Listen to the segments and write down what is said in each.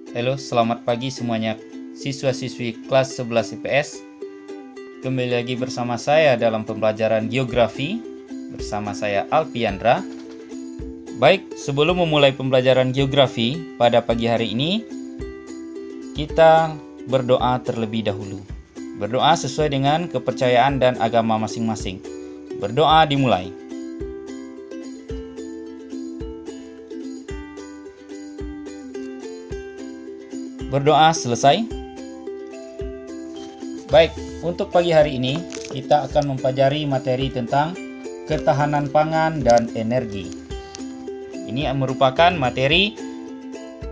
Halo, selamat pagi semuanya siswa-siswi kelas 11 IPS. Kembali lagi bersama saya dalam pembelajaran geografi bersama saya Alpiandra. Baik, sebelum memulai pembelajaran geografi pada pagi hari ini, kita berdoa terlebih dahulu. Berdoa sesuai dengan kepercayaan dan agama masing-masing. Berdoa dimulai. Berdoa selesai. Baik, untuk pagi hari ini kita akan mempelajari materi tentang ketahanan pangan dan energi. Ini merupakan materi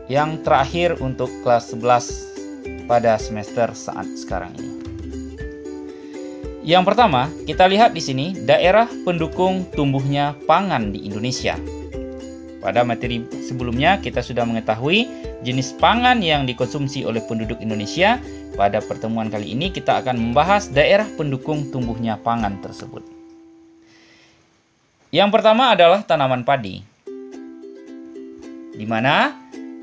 yang terakhir untuk kelas 11 pada semester saat sekarang ini. Yang pertama, kita lihat di sini daerah pendukung tumbuhnya pangan di Indonesia. Pada materi sebelumnya kita sudah mengetahui jenis pangan yang dikonsumsi oleh penduduk Indonesia. Pada pertemuan kali ini kita akan membahas daerah pendukung tumbuhnya pangan tersebut. Yang pertama adalah tanaman padi, di mana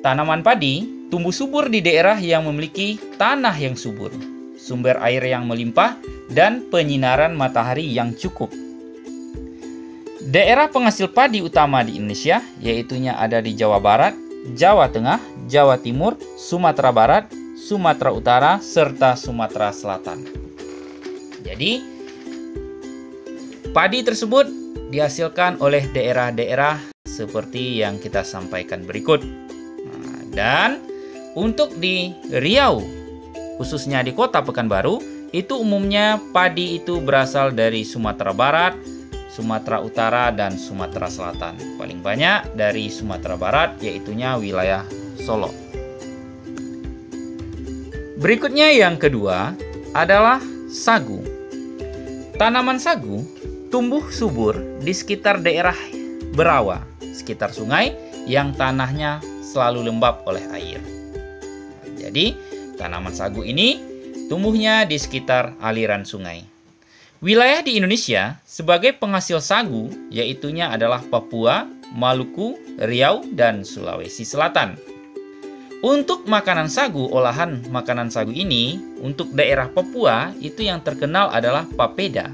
tanaman padi tumbuh subur di daerah yang memiliki tanah yang subur, sumber air yang melimpah, dan penyinaran matahari yang cukup. Daerah penghasil padi utama di Indonesia yaitunya ada di Jawa Barat, Jawa Tengah, Jawa Timur, Sumatera Barat, Sumatera Utara, serta Sumatera Selatan. Jadi, padi tersebut dihasilkan oleh daerah-daerah seperti yang kita sampaikan berikut. Dan untuk di Riau, khususnya di Kota Pekanbaru, itu umumnya padi itu berasal dari Sumatera Barat, Sumatera Utara, dan Sumatera Selatan. Paling banyak dari Sumatera Barat, yaitunya wilayah Solo. Berikutnya yang kedua adalah sagu. Tanaman sagu tumbuh subur di sekitar daerah berawa, sekitar sungai yang tanahnya selalu lembab oleh air. Jadi, tanaman sagu ini tumbuhnya di sekitar aliran sungai. Wilayah di Indonesia sebagai penghasil sagu yaitunya adalah Papua, Maluku, Riau, dan Sulawesi Selatan. Untuk makanan sagu, olahan makanan sagu ini untuk daerah Papua itu yang terkenal adalah papeda.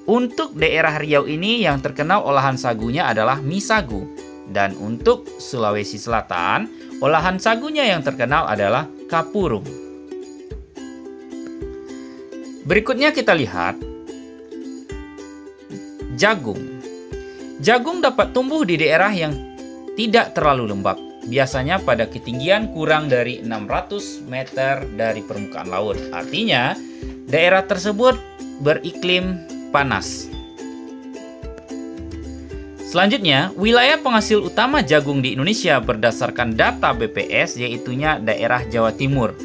Untuk daerah Riau ini yang terkenal olahan sagunya adalah mie sagu. Dan untuk Sulawesi Selatan, olahan sagunya yang terkenal adalah kapurung. Berikutnya kita lihat jagung. Jagung dapat tumbuh di daerah yang tidak terlalu lembab, biasanya pada ketinggian kurang dari 600 meter dari permukaan laut. Artinya, daerah tersebut beriklim panas. Selanjutnya, wilayah penghasil utama jagung di Indonesia berdasarkan data BPS yaitunya daerah Jawa Timur,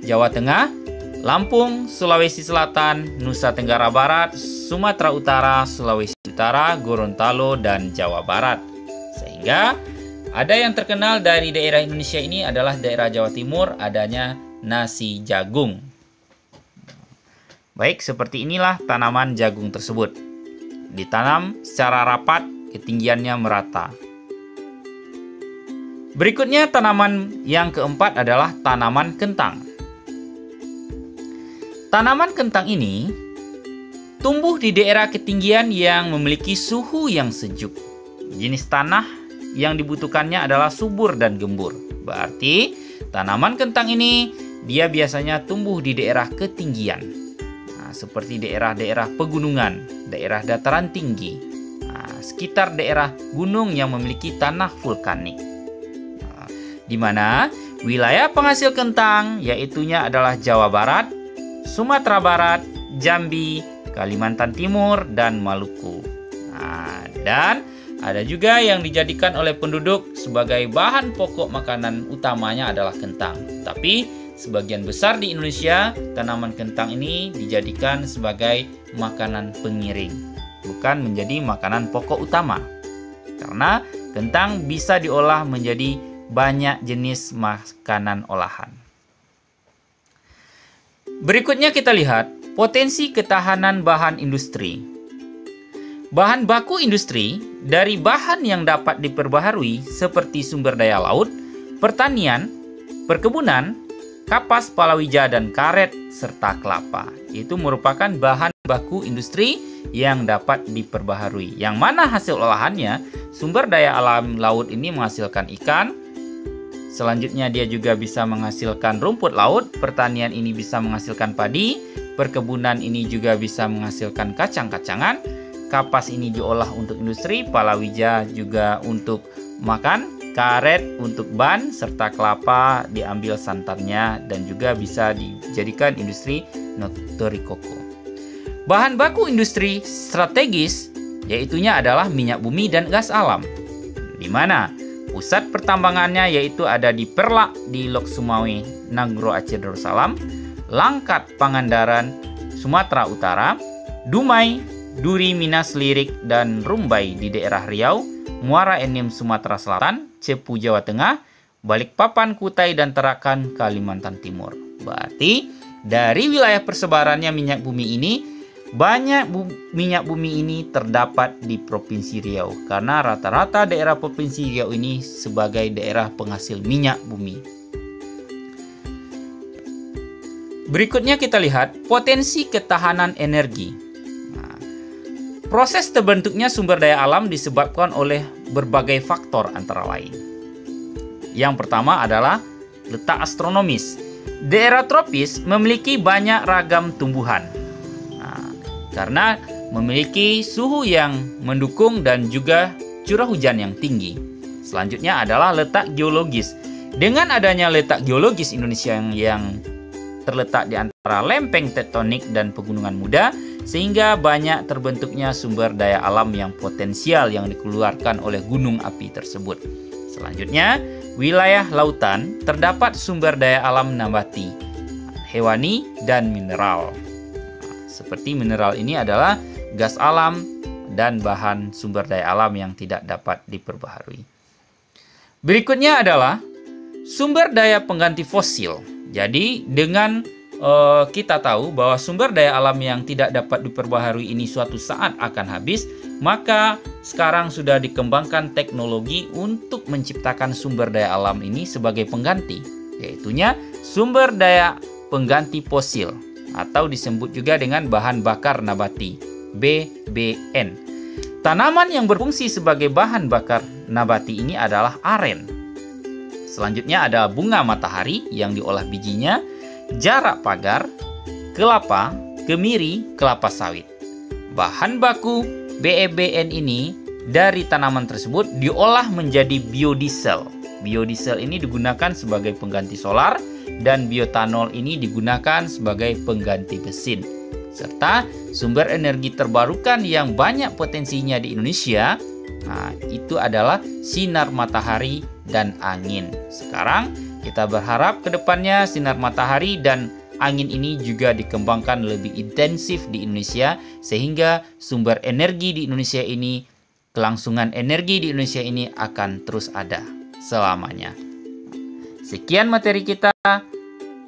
Jawa Tengah, Lampung, Sulawesi Selatan, Nusa Tenggara Barat, Sumatera Utara, Sulawesi Utara, Gorontalo, dan Jawa Barat. Sehingga ada yang terkenal dari daerah Indonesia ini adalah daerah Jawa Timur adanya nasi jagung. Baik, seperti inilah tanaman jagung tersebut. Ditanam secara rapat, ketinggiannya merata. Berikutnya tanaman yang keempat adalah tanaman kentang. Tanaman kentang ini tumbuh di daerah ketinggian yang memiliki suhu yang sejuk. Jenis tanah yang dibutuhkannya adalah subur dan gembur. Berarti tanaman kentang ini dia biasanya tumbuh di daerah ketinggian. Seperti daerah-daerah pegunungan, daerah dataran tinggi, sekitar daerah gunung yang memiliki tanah vulkanik. Di mana wilayah penghasil kentang yaitunya adalah Jawa Barat, Sumatera Barat, Jambi, Kalimantan Timur, dan Maluku. Dan ada juga yang dijadikan oleh penduduk sebagai bahan pokok makanan utamanya adalah kentang. Tapi sebagian besar di Indonesia tanaman kentang ini dijadikan sebagai makanan pengiring, bukan menjadi makanan pokok utama. Karena kentang bisa diolah menjadi banyak jenis makanan olahan. Berikutnya kita lihat potensi ketahanan bahan industri. Bahan baku industri dari bahan yang dapat diperbaharui seperti sumber daya laut, pertanian, perkebunan, kapas, palawija, dan karet, serta kelapa. Itu merupakan bahan baku industri yang dapat diperbaharui. Yang mana hasil olahannya, sumber daya alam laut ini menghasilkan ikan. Selanjutnya dia juga bisa menghasilkan rumput laut, pertanian ini bisa menghasilkan padi, perkebunan ini juga bisa menghasilkan kacang-kacangan, kapas ini diolah untuk industri, palawija juga untuk makan, karet untuk ban, serta kelapa diambil santannya dan juga bisa dijadikan industri Notorikoko. Bahan baku industri strategis yaitunya adalah minyak bumi dan gas alam, di mana pusat pertambangannya yaitu ada di Perlak di Lok Sumawe, Nagro Aceh Darussalam, Langkat Pangandaran, Sumatera Utara, Dumai, Duri Minas Lirik, dan Rumbai di daerah Riau, Muara Enim Sumatera Selatan, Cepu Jawa Tengah, Balikpapan, Kutai, dan Tarakan Kalimantan Timur. Berarti dari wilayah persebarannya minyak bumi ini, banyak minyak bumi ini terdapat di Provinsi Riau karena rata-rata daerah Provinsi Riau ini sebagai daerah penghasil minyak bumi. Berikutnya kita lihat potensi ketahanan energi. Proses terbentuknya sumber daya alam disebabkan oleh berbagai faktor antara lain. Yang pertama adalah letak astronomis. Daerah tropis memiliki banyak ragam tumbuhan. Karena memiliki suhu yang mendukung dan juga curah hujan yang tinggi. Selanjutnya adalah letak geologis. Dengan adanya letak geologis Indonesia yang terletak di antara lempeng tektonik dan pegunungan muda, sehingga banyak terbentuknya sumber daya alam yang potensial yang dikeluarkan oleh gunung api tersebut. Selanjutnya, wilayah lautan terdapat sumber daya alam nabati, hewani, dan mineral. Seperti mineral ini adalah gas alam dan bahan sumber daya alam yang tidak dapat diperbaharui. Berikutnya adalah sumber daya pengganti fosil. Jadi dengan kita tahu bahwa sumber daya alam yang tidak dapat diperbaharui ini suatu saat akan habis, maka sekarang sudah dikembangkan teknologi untuk menciptakan sumber daya alam ini sebagai pengganti, yaitunya sumber daya pengganti fosil atau disebut juga dengan bahan bakar nabati, BBN. Tanaman yang berfungsi sebagai bahan bakar nabati ini adalah aren. Selanjutnya ada bunga matahari yang diolah bijinya, jarak pagar, kelapa, kemiri, kelapa sawit. Bahan baku BBN ini dari tanaman tersebut diolah menjadi biodiesel. Biodiesel ini digunakan sebagai pengganti solar dan biotanol ini digunakan sebagai pengganti mesin. Serta sumber energi terbarukan yang banyak potensinya di Indonesia, itu adalah sinar matahari dan angin. Sekarang kita berharap ke depannya sinar matahari dan angin ini juga dikembangkan lebih intensif di Indonesia sehingga sumber energi di Indonesia ini, kelangsungan energi di Indonesia ini akan terus ada selamanya. Sekian materi kita.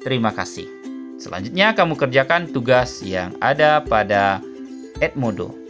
Terima kasih. Selanjutnya kamu kerjakan tugas yang ada pada Edmodo.